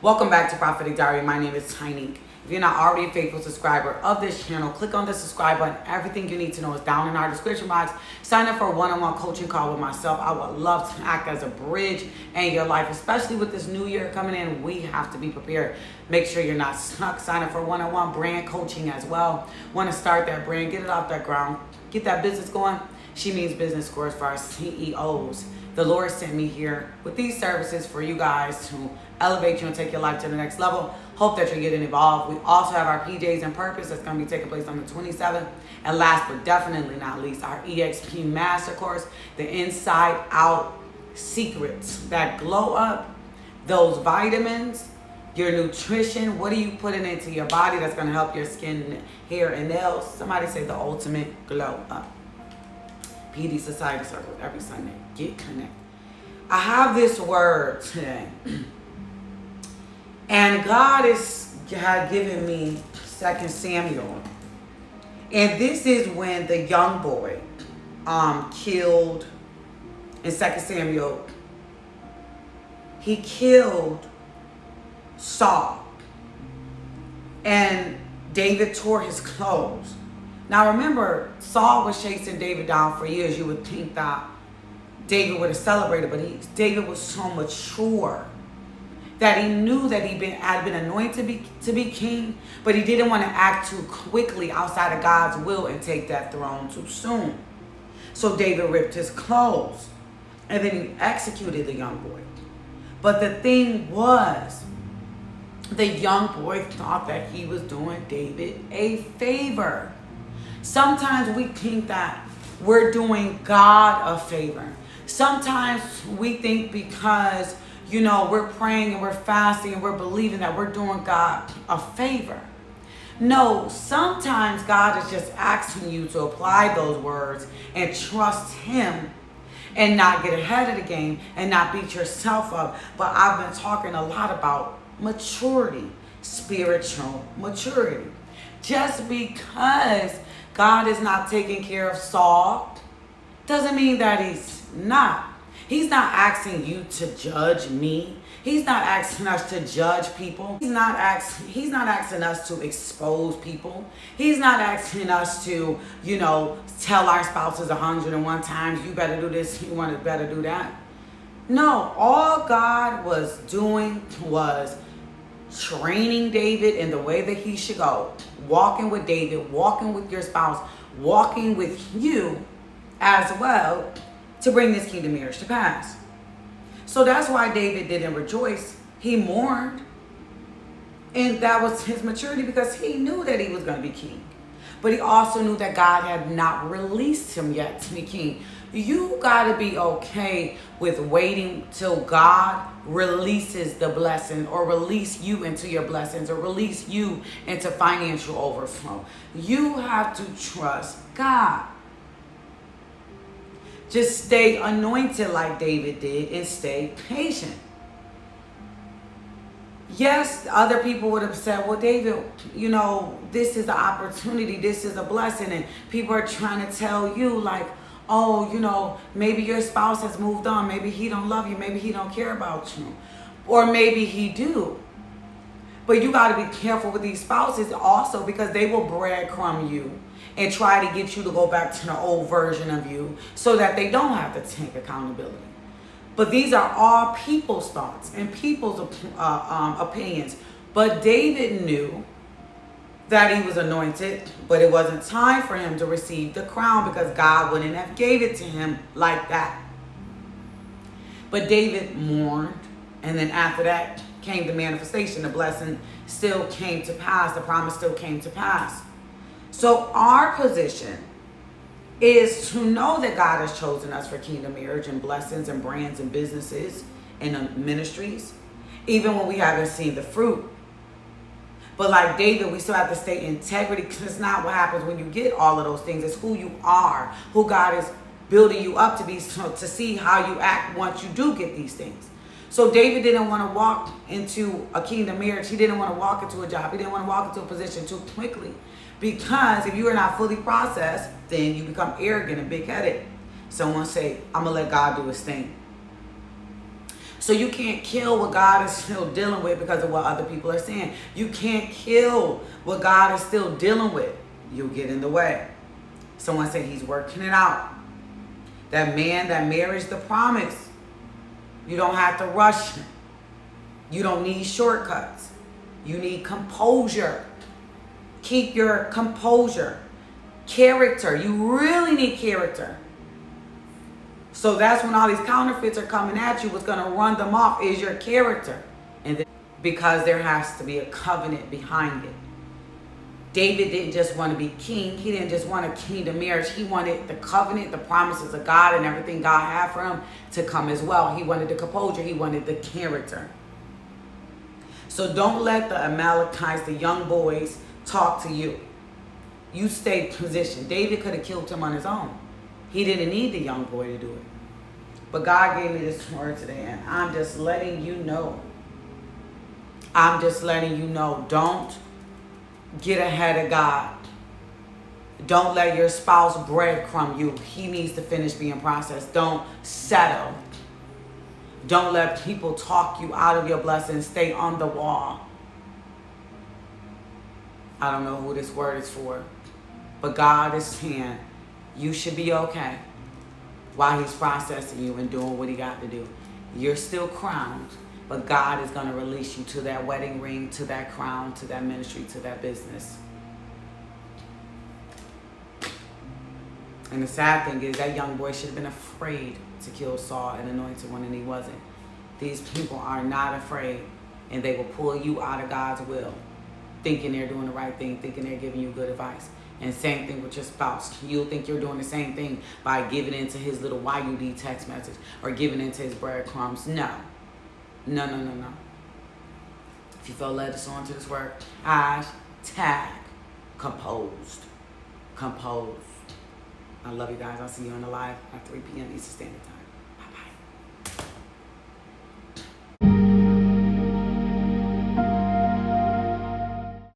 Welcome back to Prophetic Diary. My name is Tiny. If you're not already a faithful subscriber of this channel, click on the subscribe button. Everything you need to know is down in our description box. Sign up for a one-on-one coaching call with myself. I would love to act as a bridge in your life, especially with this new year coming in. We have to be prepared. Make sure you're not stuck. Sign up for one-on-one brand coaching as well. Want to start that brand, get it off that ground, get that business going. She means business course for our CEOs. The Lord sent me here with these services for you guys to elevate you and take your life to the next level. Hope that you're getting involved. We also have our PJs and Purpose that's going to be taking place on the 27th. And last but definitely not least, our EXP Master Course, the Inside Out Secrets that glow up, those vitamins, your nutrition. What are you putting into your body that's going to help your skin, hair, and nails? Somebody say the ultimate glow up. PD Society Circle every Sunday. Get connected. I have this word today. And God had given me 2 Samuel. And this is when the young boy killed in 2 Samuel. He killed Saul. And David tore his clothes. Now remember, Saul was chasing David down for years. You would think that David would have celebrated, but David was so mature that he knew that had been anointed to be king, but he didn't want to act too quickly outside of God's will and take that throne too soon. So David ripped his clothes, and then he executed the young boy. But the thing was, the young boy thought that he was doing David a favor. Sometimes we think that we're doing God a favor. Sometimes we think because, we're praying and we're fasting and we're believing that we're doing God a favor. No, sometimes God is just asking you to apply those words and trust Him and not get ahead of the game and not beat yourself up. But I've been talking a lot about maturity, spiritual maturity. Just because God is not taking care of Saul doesn't mean that He's not. He's not asking you to judge me. He's not asking us to judge people. He's not asking us to expose people. He's not asking us to, tell our spouses 101 times, you better do this, you better do that. No, all God was doing was training David in the way that he should go. Walking with David, walking with your spouse, walking with you as well to bring this kingdom marriage to pass. So that's why David didn't rejoice. He mourned. And that was his maturity because he knew that he was going to be king. But he also knew that God had not released him yet to be king. You got to be okay with waiting till God releases the blessing or release you into your blessings or release you into financial overflow. You have to trust God. Just stay anointed like David did and stay patient. Yes, other people would have said, well, David, this is the opportunity. This is a blessing. And people are trying to tell you like, oh, maybe your spouse has moved on. Maybe he don't love you. Maybe he don't care about you. Or maybe he do. But you got to be careful with these spouses also because they will breadcrumb you and try to get you to go back to the old version of you so that they don't have to take accountability. But these are all people's thoughts and people's opinions. But David knew that he was anointed, but it wasn't time for him to receive the crown because God wouldn't have gave it to him like that. But David mourned, and then after that came the manifestation. The blessing still came to pass. The promise still came to pass. So our position is to know that God has chosen us for kingdom marriage and blessings and brands and businesses and ministries, even when we haven't seen the fruit. But like David, we still have to stay in integrity because it's not what happens when you get all of those things. It's who you are, who God is building you up to be, to see how you act once you do get these things. So David didn't want to walk into a kingdom marriage. He didn't want to walk into a job. He didn't want to walk into a position too quickly. Because if you are not fully processed, then you become arrogant and big-headed. Someone say, I'm going to let God do his thing. So you can't kill what God is still dealing with because of what other people are saying. You can't kill what God is still dealing with. You'll get in the way. Someone said he's working it out. That man, that marriage, the promise. You don't have to rush him. You don't need shortcuts. You need composure. Keep your composure. Character. You really need character. So that's when all these counterfeits are coming at you. What's going to run them off is your character. And then, because there has to be a covenant behind it. David didn't just want to be king. He didn't just want a kingdom marriage. He wanted the covenant, the promises of God, and everything God had for him to come as well. He wanted the composure. He wanted the character. So don't let the Amalekites, the young boys, talk to you. You stay positioned. David could have killed him on his own. He didn't need the young boy to do it. But God gave me this word today, and I'm just letting you know. I'm just letting you know. Don't get ahead of God. Don't let your spouse breadcrumb you. He needs to finish being processed. Don't settle. Don't let people talk you out of your blessing. Stay on the wall. I don't know who this word is for, but God is saying you should be okay while he's processing you and doing what he got to do. You're still crowned, but God is going to release you to that wedding ring, to that crown, to that ministry, to that business. And the sad thing is that young boy should have been afraid to kill Saul and anointed one, and he wasn't. These people are not afraid, and they will pull you out of God's will, thinking they're doing the right thing, thinking they're giving you good advice. And same thing with your spouse. You'll think you're doing the same thing by giving into his little YUD text message or giving into his breadcrumbs. No. No, no, no, no. If you feel led to sow into this work, hashtag composed. Composed. I love you guys. I'll see you on the live at 3 p.m. Eastern Standard Time.